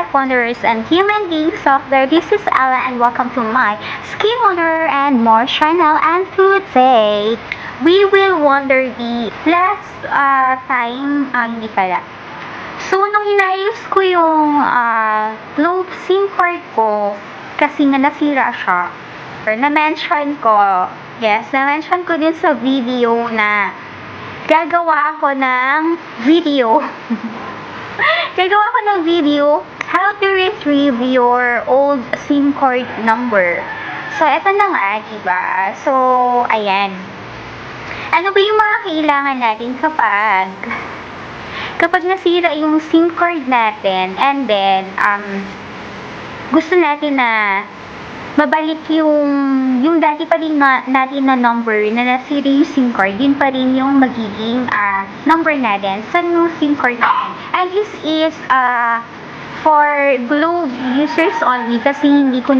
life wonders and human beings of there. This is Ella and welcome to my Skin Wonder and More channel. And today, we will wonder the last time, hindi pala. So, nung inayos ko yung Globe SIM card ko, kasi nga nasira siya, or na-mention ko din sa video na gagawa ako ng video. How to retrieve your old SIM card number. So, eto na nga, diba? So, ayan. Ano ba yung mga kailangan natin kapag nasira yung SIM card natin, and then, gusto natin na mabalik yung dati pa rin natin na number na nasira yung SIM card, yun pa rin yung magiging number natin sa new SIM card natin. And this is for Globe users only kasi hindi ko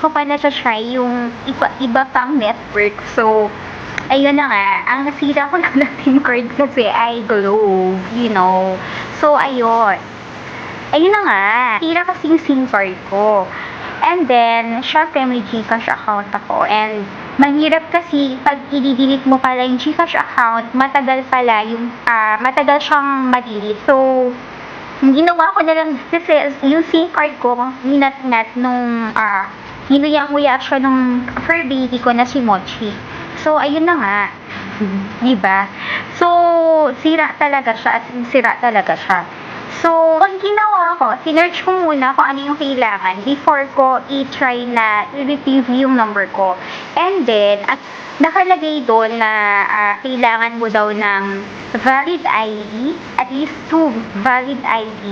pa na-try yung iba pang network. So, ayun na nga, ang nasira ko lang na SIM card kasi ay Globe, you know. So, ayun na nga, nasira kasi yung SIM card ko. And then, syempre may Gcash account ako. And, mahirap kasi pag i-delete mo pala yung Gcash account, matagal siyang ma-delete. So, ginawa ko na lang kasi yung SIM card ko, ninat-nat nung, hinuyang-huya siya nung fur baby ko na si Mochi. So, ayun na nga. Diba? So, sira talaga siya. So, ang ginawa ko, sinerch ko muna kung ano yung kailangan before ko i-try na i-retrieve yung number ko. And then, nakalagay doon na kailangan mo daw ng valid ID, at least 2 valid ID,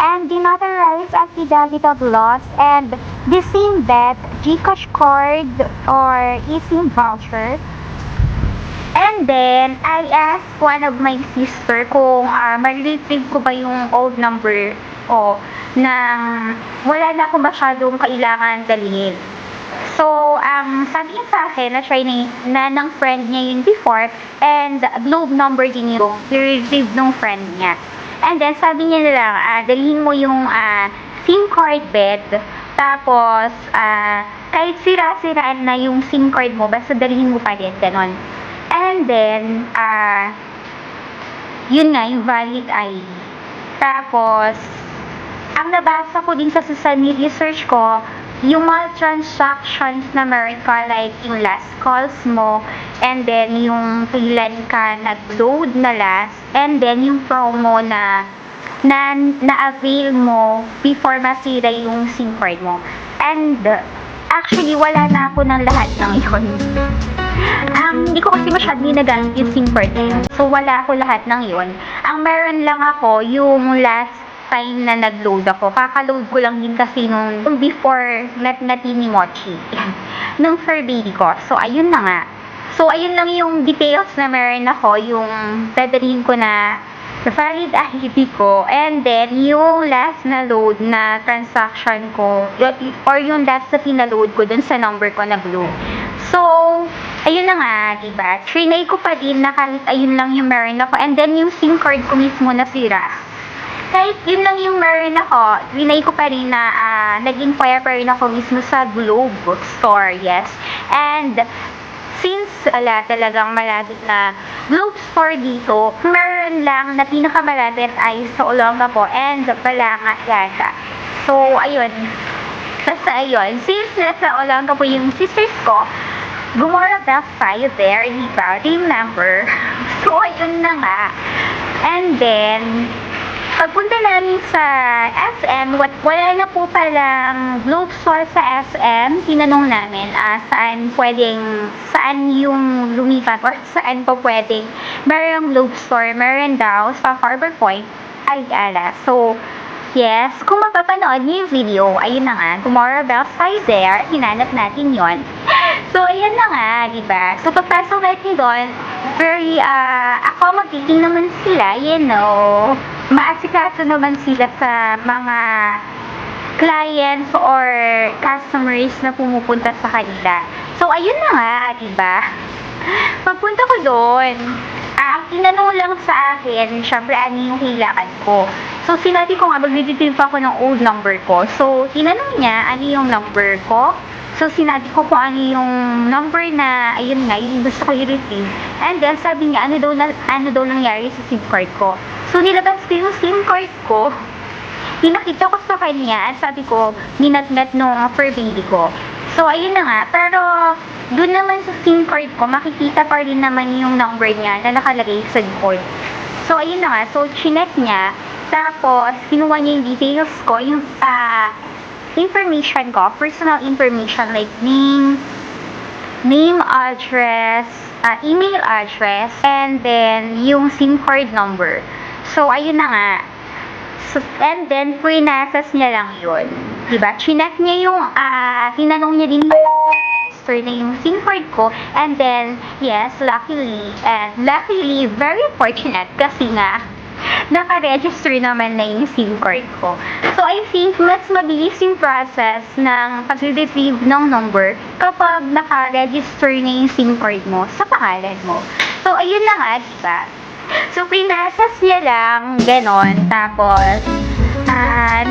and denotarized affidavit of loss, and the SIM bet, Gcash card, or eSIM voucher. And then, I asked one of my sister kung ma-retrieve ko ba yung old number ko na wala na akong masyadong kailangan dalhin. So, sabi niya sa akin, na-try na ng friend niya yun before, and Globe number din yung i-retrieve ng friend niya. And then, sabi niya nila, dalhin mo yung SIM card bed, tapos, kahit sira-siraan na yung SIM card mo, basta dalhin mo pa rin, ganon. And then, yun nga, yung valid ID. Tapos, ang nabasa ko din sa social media search ko, yung mga transactions na meron ka, like yung last calls mo, and then yung kailan ka nag-load na last, and then yung promo na na-avail mo before masira yung SIM card mo. And, actually, wala na ako ng lahat ng yun. Hindi ko kasi masyadong ginagamit yung SIM card na. So, wala ako lahat ng yun. Ang meron lang ako, yung last time na nag-load ako. Kaka-load ko lang din kasi nung before natin ni Mochi. Nung fur baby ko. So, ayun na nga. So, ayun lang yung details na meron ako. Yung dadalhin ko na valid ID ko, and then yung last na load na transaction ko, or yung last na pinaload ko dun sa number ko na Globe. So, ayun na nga, diba? Trinay ko pa din na kahit ayun lang yung meron ako, and then yung SIM card ko mismo nasira. Kahit yun lang yung meron ako, trinay ko pa rin na nag-inquire pa rin ako mismo sa Globe Store, yes. And since talagang malapit na Globe Store dito, meron lang na pinakamalapit ay sa Olongapo and Balanga yata. So, ayun. Basta ayun. Since nasa Olongapo yung sisters ko, gumora back tayo there, diba? Team number. So, ayun na nga. And then, pagpunta namin sa SM, wala na po palang Globe Store sa SM. Tinanong namin saan yung lumipat or saan po pwedeng merong Globe Store. Meron daw sa Harbor Point, Ayala. So, yes, kung mapapanood niyo yung video, ayun na nga, tomorrow bells tayo there, hinanap natin yon. So, ayun na nga, diba? So, pagpasok natin doon, very accommodating naman sila, you know. Maasikaso naman sila sa mga clients or customers na pumupunta sa kanila. So, ayun na nga, diba? Pagpunta ko doon, ang tinanong lang sa akin, syempre, ano yung kailangan ko. So, sinabi ko nga, mag-retrieve ako ng old number ko. So, tinanong niya, ano yung number ko? So, sinabi ko kung ano yung number na, ayun nga, yung gusto ko i-retrieve. And then, sabi niya, ano daw nangyari sa SIM card ko. So, nilabas ko yung SIM card ko. Pinakita ko sa kanya, at sabi ko, ninat-net nung fur baby ko. So, ayun na nga. Pero, dun naman sa SIM card ko, makikita pa rin naman yung number niya na nakalagay sa likod. So, ayun na nga. So, chinek niya. Tapos, kinuha niya yung details ko, yung information ko, personal information like name, address, email address, and then yung SIM card number. So, ayun na nga. So, and then, pre-process niya lang yun. Diba? Chinek niya yung, tinanong niya din register na yung SIM card ko. And then, yes, luckily, very fortunate kasi nga, naka-register naman na yung SIM card ko. So, I think mas mabilis yung process ng pag-retrieve ng number kapag naka-register na yung SIM card mo sa pangalan mo. So, ayun na nga, diba? So, pinasas niya lang, ganon. Tapos,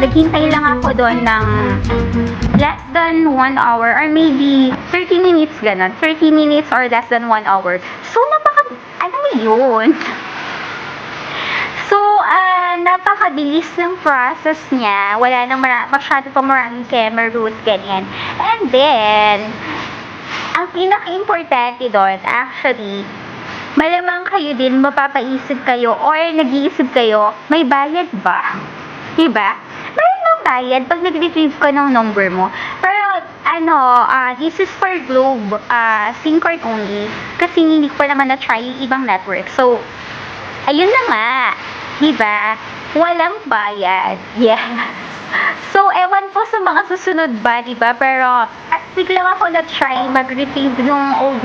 naghintay lang ako doon ng less than 1 hour or maybe 30 minutes, ganon. 30 minutes or less than 1 hour. So, ano yun? So, napakabilis ng process niya. Wala nang masyado pa maraming camera root, ganyan. And then, ang pinaka-importante doon, actually, malamang kayo din, mapapaisip kayo or nag-iisip kayo, may bayad ba? Diba? Mayroon bang bayad pag nag-retrieve ka ng number mo. Pero, this is for Globe, SIM card only. Kasi hindi ko pa naman na-try yung ibang network. So, ayun na nga. Diba? Walang bayad. Yeah. So, ewan po sa mga susunod ba, diba? Pero, biglang ako na-try mag-retrieve ng old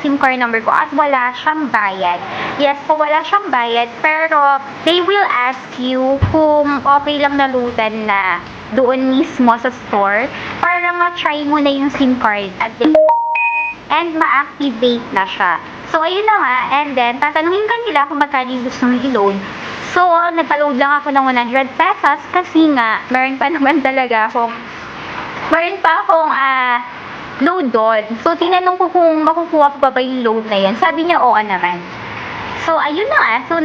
SIM card number ko at wala siyang bayad. Yes, so wala siyang bayad, pero they will ask you kung okay lang nalutan na doon mismo sa store para ma-try mo na yung SIM card and ma-activate na siya. So, ayun na nga, and then, tatanungin ka nila kung magkano yung gusto mo i-load. So, nagpa-load lang ako ng 100 pesos kasi nga, meron pa akong load doon. So, tinanong ko kung makukuha pa ba yung load na yun. Sabi niya, oo naman. So, ayun na nga. So,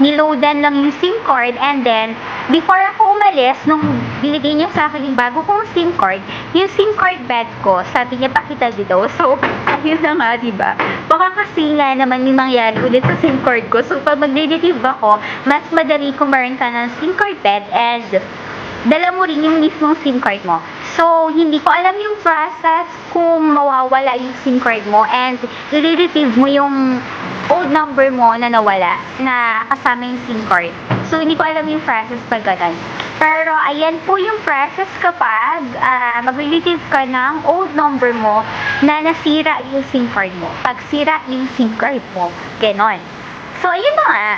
niloadan lang yung SIM card and then, before ako umalis, nung binigay niya sa akin yung bago kong SIM card, yung SIM card bed ko, sabi niya, pakita dito. So, ayun na nga, diba? Baka kasi nga naman may mangyari ulit sa SIM card ko. So, pag mag-retrieve ako, mas madali kung meron ka ng SIM card bed and dala mo rin yung mismong SIM card mo. So, hindi ko alam yung process kung mawawala yung SIM card mo and i-retrieve mo yung old number mo na nawala na kasama yung SIM card. So, hindi ko alam yung process pag ganun. Pero, ayan po yung process kapag mag-retrieve ka ng old number mo na nasira yung SIM card mo. Pag sira yung SIM card mo, ganon. So, ayun na nga.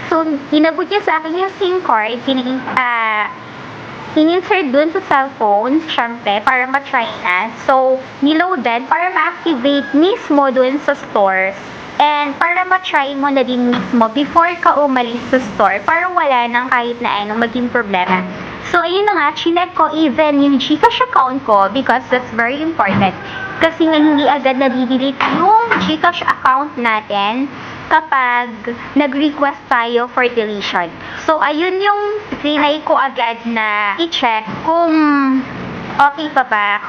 So, inabot niya sa akin yung SIM card, in-insert dun sa cellphone, syempre, para ma-try na. So, niloadan para ma-activate mismo dun sa store. And para ma-try mo na din mismo before ka umalis sa store para wala nang kahit na anong maging problema. So, ayun na nga, chinek ko even yung GCash account ko because that's very important. Kasi nga hindi agad nadidelete yung GCash account natin kapag nag-request tayo for deletion. So, ayun yung trinay ko agad na i-check kung okay pa ba,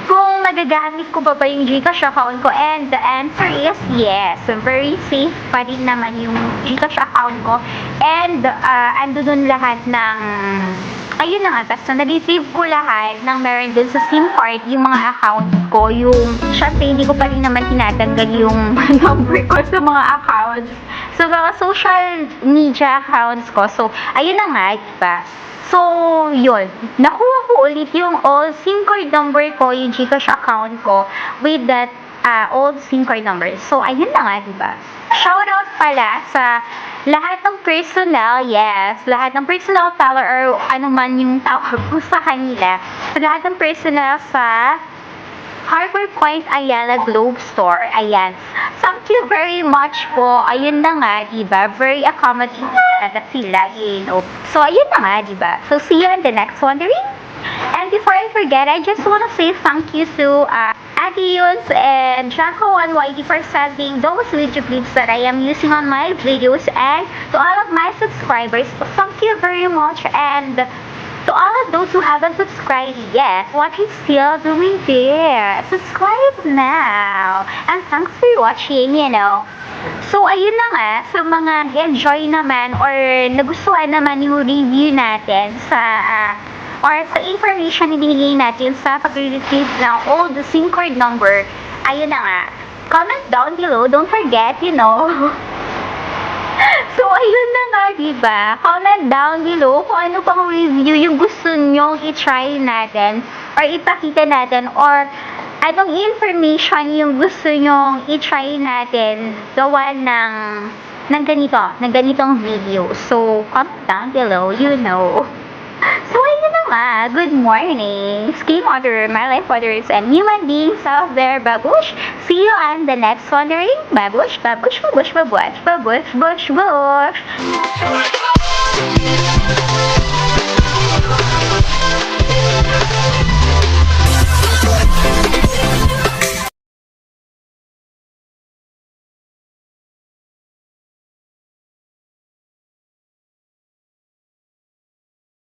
kung magagamit ko ba yung GCash account ko, and the answer is yes. So, very safe pa rin naman yung GCash account ko, and ando dun lahat ng ayun na nga, basta na-receive ko lahat ng meron dun sa SIM card, yung mga account ko, yung, syempre, hindi ko pa rin naman tinatanggal yung number ko sa mga accounts. So, mga social media accounts ko. So, ayun na nga, diba? So, yun. Nakuha ko ulit yung old SIM card number ko, yung GCash account ko, with that old SIM card number. So, ayun na nga, diba? Shoutout pala sa lahat ng personnel, yes, lahat ng personnel teller or ano man yung tawag ko sa kanila. Sa lahat ng personnel sa Harbor Point Ayala Globe Store. Ayan. Thank you very much po. Ayun na nga, diba? Very accommodating na sila, you know. So, ayun na nga, diba? So, see you in the next wondering. And before I forget, I just want to say thank you to Ate Yuns and Jaco and YD for sending those video clips that I am using on my videos, and to all of my subscribers, thank you very much. And to all of those who haven't subscribed yet, what is still doing there? Subscribe now! And thanks for watching, you know. So, ayun na nga, sa mga enjoy naman or nagustuhan naman yung review natin sa or sa information na binigay natin sa pag-retrieve ng old SIM card number, ayun na nga, comment down below, don't forget, you know. So, ayun na nga, diba? Comment down below kung ano pang review yung gusto nyong i-try natin or ipakita natin, or anong information yung gusto nyong i-try natin gawa ng ganitong video. So, comment down below, you know. So, ayun na nga. Good morning. Stay mother, my life mothers, and human beings out there, babush. See you on the next wondering. Babush, babush, babush, babush, babush, babush, babush.